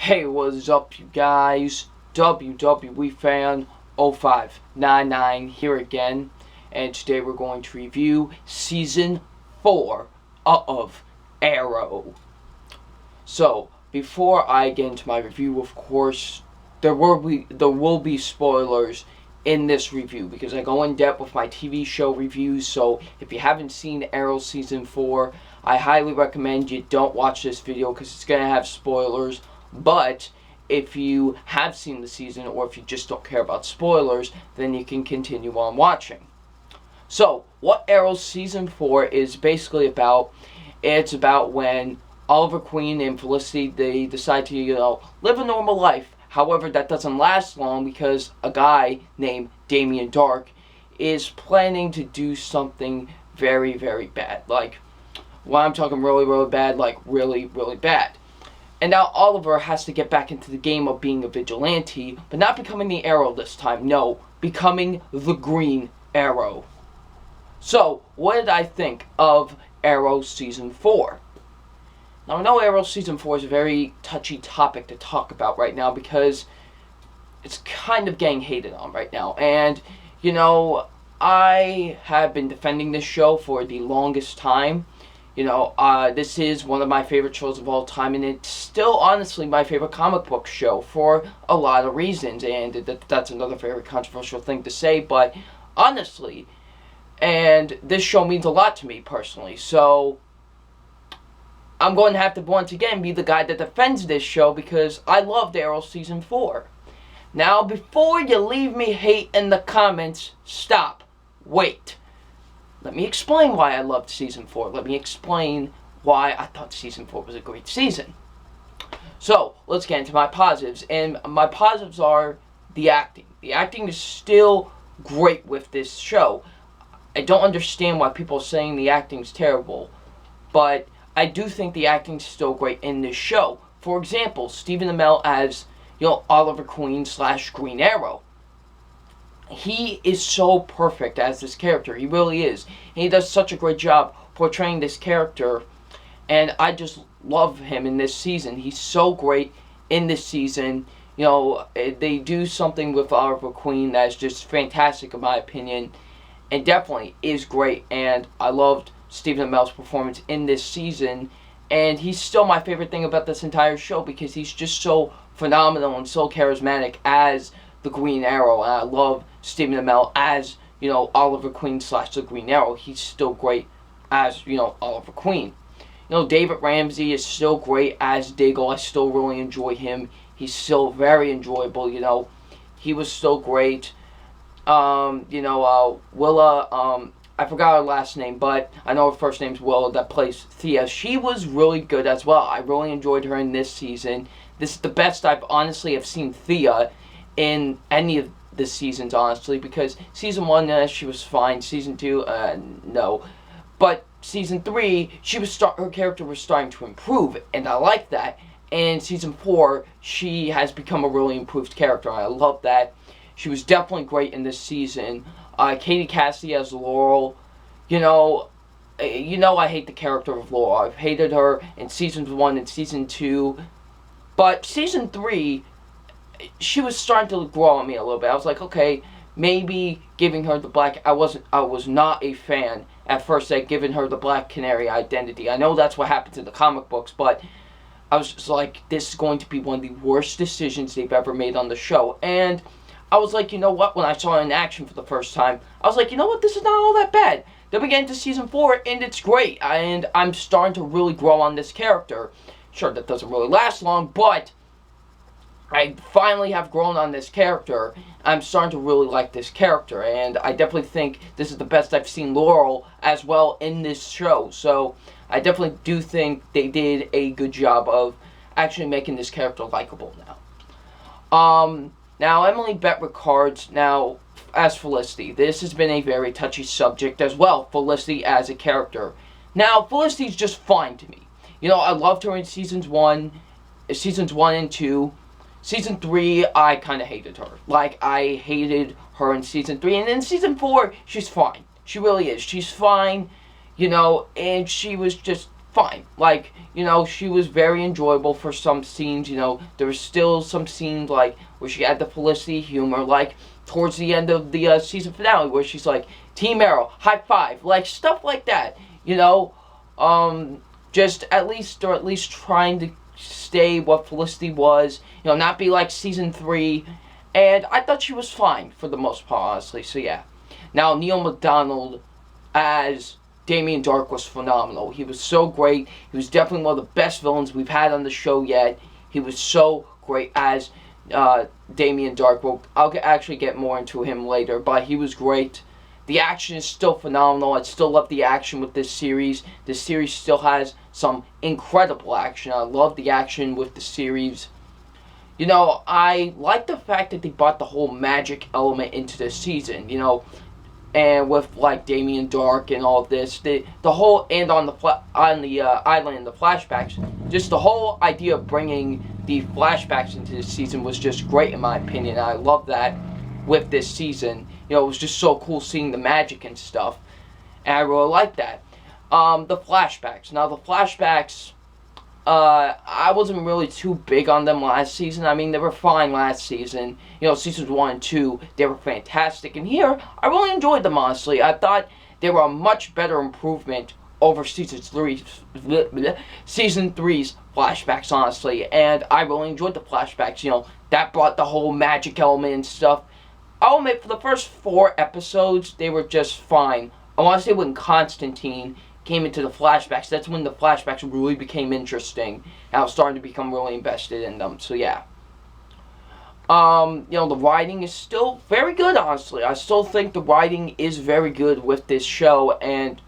Hey, what's up, you guys? WWE Fan 0599 here again, and today we're going to review Season 4 of Arrow. So, before I get into my review, of course, there will be spoilers in this review because I go in depth with my TV show reviews. So, if you haven't seen Arrow Season 4, I highly recommend you don't watch this video because it's going to have spoilers. But if you have seen the season, or if you just don't care about spoilers, then you can continue on watching. So, what Arrow Season 4 is basically about, it's about when Oliver Queen and Felicity, they decide to, live a normal life. However, that doesn't last long because a guy named Damien Darhk is planning to do something very, very bad. Like, when I'm talking really, really bad, like really, really bad. And now Oliver has to get back into the game of being a vigilante, but not becoming the Arrow this time. No, becoming the Green Arrow. So, what did I think of Arrow Season 4? Now, I know Arrow Season 4 is a very touchy topic to talk about right now because it's kind of getting hated on right now. And, I have been defending this show for the longest time. This is one of my favorite shows of all time, and it's still, honestly, my favorite comic book show for a lot of reasons, and that's another very controversial thing to say, but honestly, and this show means a lot to me, personally, so I'm going to have to, once again, be the guy that defends this show, because I loved Arrow Season 4. Now, before you leave me hate in the comments, stop. Wait. Let me explain why I loved Season 4. Let me explain why I thought Season 4 was a great season. So, let's get into my positives. And my positives are the acting. The acting is still great with this show. I don't understand why people are saying the acting's terrible, but I do think the acting's still great in this show. For example, Stephen Amell as, Oliver Queen / Green Arrow. He is so perfect as this character. He really is. And he does such a great job portraying this character. And I just love him in this season. He's so great in this season. They do something with Oliver Queen that is just fantastic in my opinion. And definitely is great. And I loved Stephen Amell's performance in this season. And he's still my favorite thing about this entire show because he's just so phenomenal and so charismatic as the Green Arrow. And I love Stephen Amell as, Oliver Queen / the Green Arrow. He's still great as, Oliver Queen. David Ramsey is still great as Diggle. I still really enjoy him. He's still very enjoyable, He was still great. Willa, I forgot her last name, but I know her first name's Willa, that plays Thea. She was really good as well. I really enjoyed her in this season. This is the best I've honestly have seen Thea in any of the seasons, honestly, because Season 1, she was fine. Season 2, no. But Season 3, her character was starting to improve, and I like that. And Season 4, she has become a really improved character, and I love that. She was definitely great in this season. Katie Cassidy as Laurel, I hate the character of Laurel. I've hated her in Season 1 and Season 2, but Season 3, she was starting to grow on me a little bit. I was like, okay, maybe giving her the black... I was not a fan at first at giving her the Black Canary identity. I know that's what happens in the comic books, but I was just like, this is going to be one of the worst decisions they've ever made on the show. And I was like, you know what? When I saw it in action for the first time, I was like, you know what? This is not all that bad. Then we get into Season 4, and it's great. And I'm starting to really grow on this character. Sure, that doesn't really last long, but I finally have grown on this character. I'm starting to really like this character, and I definitely think this is the best I've seen Laurel as well in this show. So I definitely do think they did a good job of actually making this character likable now. Now, Emily Bett Rickards, now, as Felicity. This has been a very touchy subject as well, Felicity as a character. Now, Felicity's just fine to me. I loved her in Seasons 1 and 2. Season 3, I kind of hated her. Like, I hated her in Season 3. And in Season 4, she's fine. She really is. She's fine, and she was just fine. Like, she was very enjoyable for some scenes. There was still some scenes, like, where she had the Felicity humor, like, towards the end of the season finale, where she's like, Team Arrow, high five, like, stuff like that, just at least trying to stay what Felicity was, not be like season 3, and I thought she was fine for the most part, honestly, so yeah. Now, Neil McDonough as Damien Darhk was phenomenal. He was so great. He was definitely one of the best villains we've had on the show yet. He was so great as Damien Darhk. Well, I'll actually get more into him later, but he was great. The action is still phenomenal. I still love the action with this series. This series still has some incredible action. I love the action with the series. I like the fact that they brought the whole magic element into the season, and with like Damien Darhk and all of this, the whole, and on the island, the flashbacks, just the whole idea of bringing the flashbacks into this season was just great in my opinion. I love that with this season. It was just so cool seeing the magic and stuff, and I really like that. The flashbacks. Now the flashbacks, I wasn't really too big on them last season. I mean, they were fine last season. Seasons 1 and 2, they were fantastic. And here, I really enjoyed them, honestly. I thought they were a much better improvement over Season 3's flashbacks, honestly. And I really enjoyed the flashbacks. That brought the whole magic element and stuff. I'll admit, for the first 4 episodes, they were just fine. I want to say when Constantine came into the flashbacks, that's when the flashbacks really became interesting, and I was starting to become really invested in them, so yeah. The writing is still very good, honestly. I still think the writing is very good with this show, and,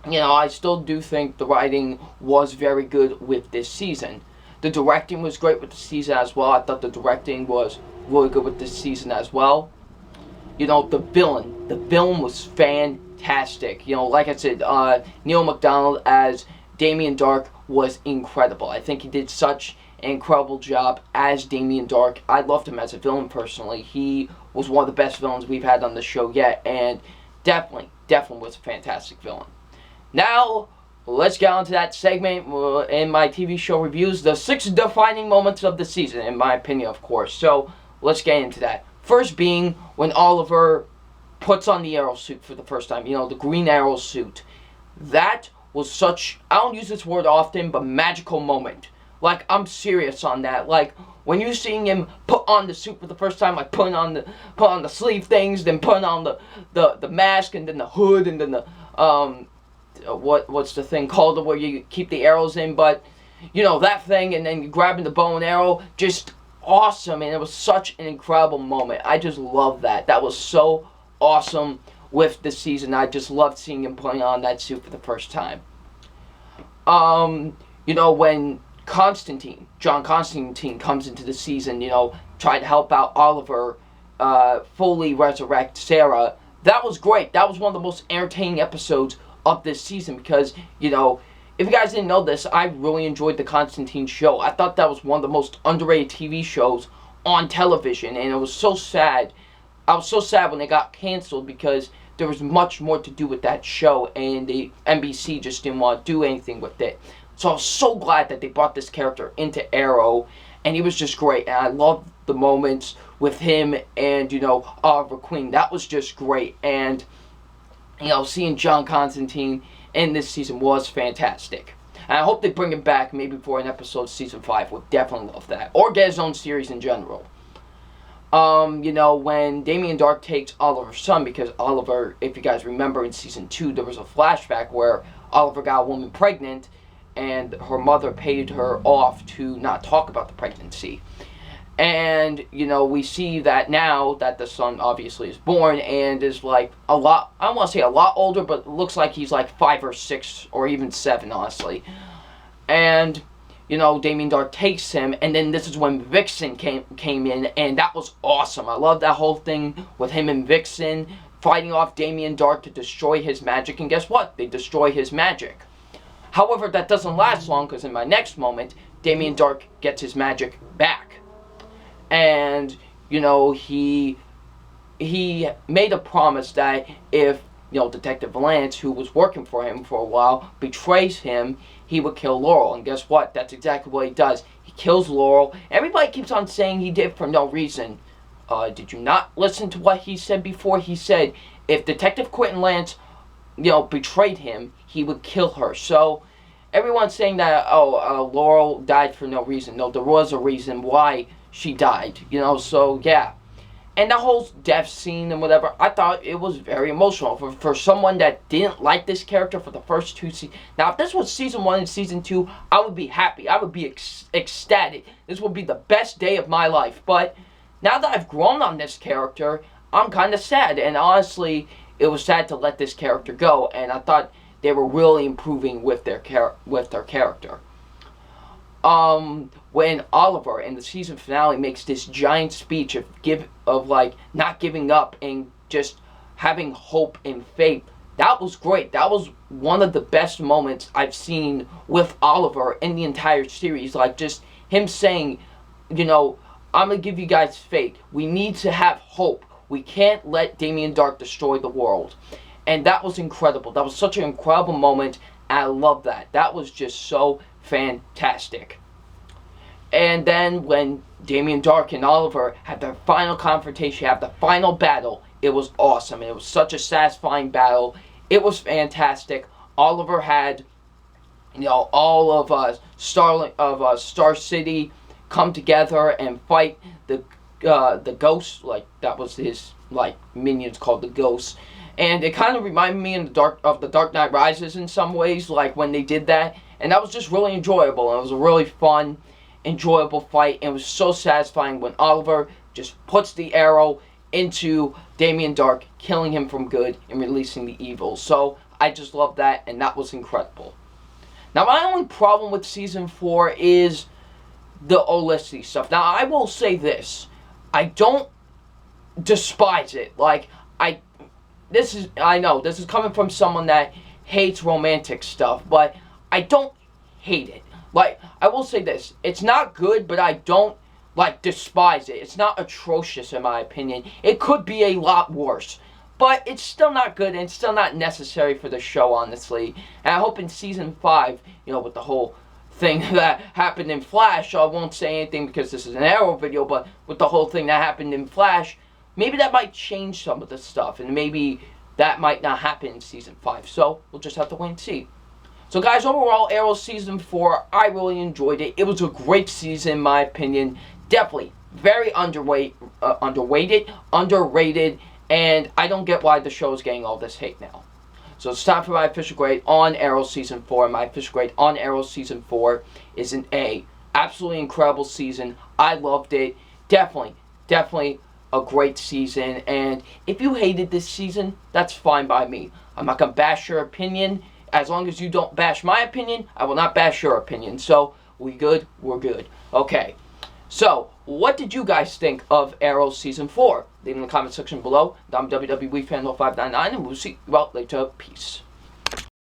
I still do think the writing was very good with this season. The directing was great with the season as well. I thought the directing was really good with this season as well. The villain was fantastic. Like I said, Neil McDonough as Damien Darhk was incredible. I think he did such an incredible job as Damien Darhk. I loved him as a villain personally. He was one of the best villains we've had on the show yet, and definitely was a fantastic villain. Now, let's get on to that segment in my TV show reviews, the 6 defining moments of the season, in my opinion, of course. So, let's get into that. First being when Oliver puts on the Arrow suit for the first time, the Green Arrow suit. That was such, I don't use this word often, but magical moment. Like, I'm serious on that. Like, when you're seeing him put on the suit for the first time, like put on the sleeve things, then put on the mask, and then the hood, and then the what's the thing called where you keep the arrows in, but that thing, and then you grabbing the bow and arrow, just awesome, and it was such an incredible moment. I just love that. That was so awesome with the season. I just loved seeing him putting on that suit for the first time. When John Constantine comes into the season, trying to help out Oliver fully resurrect Sarah, that was great. That was one of the most entertaining episodes of this season because, if you guys didn't know this, I really enjoyed the Constantine show. I thought that was one of the most underrated TV shows on television, and it was so sad. I was so sad when it got canceled because there was much more to do with that show, and the NBC just didn't want to do anything with it. So I was so glad that they brought this character into Arrow, and he was just great, and I loved the moments with him and, Oliver Queen. That was just great, and, seeing John Constantine in this season was fantastic. And I hope they bring him back maybe for an episode season 5. Would definitely love that. Or get his own series in general. When Damien Darhk takes Oliver's son, because Oliver, if you guys remember in season 2, there was a flashback where Oliver got a woman pregnant and her mother paid her off to not talk about the pregnancy. And, we see that now that the son obviously is born and is like a lot, I don't want to say a lot older, but it looks like he's like 5 or 6 or even 7, honestly. And, Damien Darhk takes him, and then this is when Vixen came in, and that was awesome. I love that whole thing with him and Vixen fighting off Damien Darhk to destroy his magic, and guess what? They destroy his magic. However, that doesn't last long, because in my next moment, Damien Darhk gets his magic back. And, he made a promise that if Detective Lance, who was working for him for a while, betrays him, he would kill Laurel. And guess what? That's exactly what he does. He kills Laurel. Everybody keeps on saying he did for no reason. Did you not listen to what he said before? He said if Detective Quentin Lance, betrayed him, he would kill her. So everyone's saying that, Laurel died for no reason. No, there was a reason why she died. So yeah. And the whole death scene and whatever, I thought it was very emotional. For someone that didn't like this character for the first two seasons. Now, if this was season 1 and season 2, I would be happy. I would be ecstatic. This would be the best day of my life. But now that I've grown on this character, I'm kind of sad. And honestly, it was sad to let this character go. And I thought they were really improving with their character. When Oliver in the season finale makes this giant speech of not giving up and just having hope and faith, that was great. That was one of the best moments I've seen with Oliver in the entire series. Like, just him saying, I'm gonna give you guys faith. We need to have hope. We can't let Damien Darhk destroy the world. And that was incredible. That was such an incredible moment. And I love that. That was just so fantastic. And then when Damien Darhk and Oliver had their final confrontation, had the final battle, it was awesome. It was such a satisfying battle. It was fantastic. Oliver had, all of Star City come together and fight the ghosts. Like, that was his minions called the ghosts. And it kind of reminded me of the Dark Knight Rises in some ways, like when they did that. And that was just really enjoyable. And it was a really fun, enjoyable fight. And it was so satisfying when Oliver just puts the arrow into Damien Darhk, killing him from good and releasing the evil. So I just love that, and that was incredible. Now, my only problem with season 4 is the Olissi stuff. Now, I will say this. I don't despise it. I know this is coming from someone that hates romantic stuff, but I don't hate it. I will say this. It's not good, but I don't, despise it. It's not atrocious, in my opinion. It could be a lot worse. But it's still not good, and it's still not necessary for the show, honestly. And I hope in season 5, with the whole thing that happened in Flash, I won't say anything because this is an Arrow video, but with the whole thing that happened in Flash, maybe that might change some of the stuff, and maybe that might not happen in season 5. So we'll just have to wait and see. So guys, overall, Arrow season 4, I really enjoyed it. It was a great season, in my opinion. Definitely very underrated, and I don't get why the show is getting all this hate now. So it's time for my official grade on Arrow season 4. My official grade on Arrow season 4 is an A. Absolutely incredible season. I loved it. Definitely a great season. And if you hated this season, that's fine by me. I'm not going to bash your opinion. As long as you don't bash my opinion, I will not bash your opinion. So, we good? We're good. Okay. So, what did you guys think of Arrow Season 4? Leave in the comment section below. I'm WWE Fan 599, and we'll see you out later. Peace.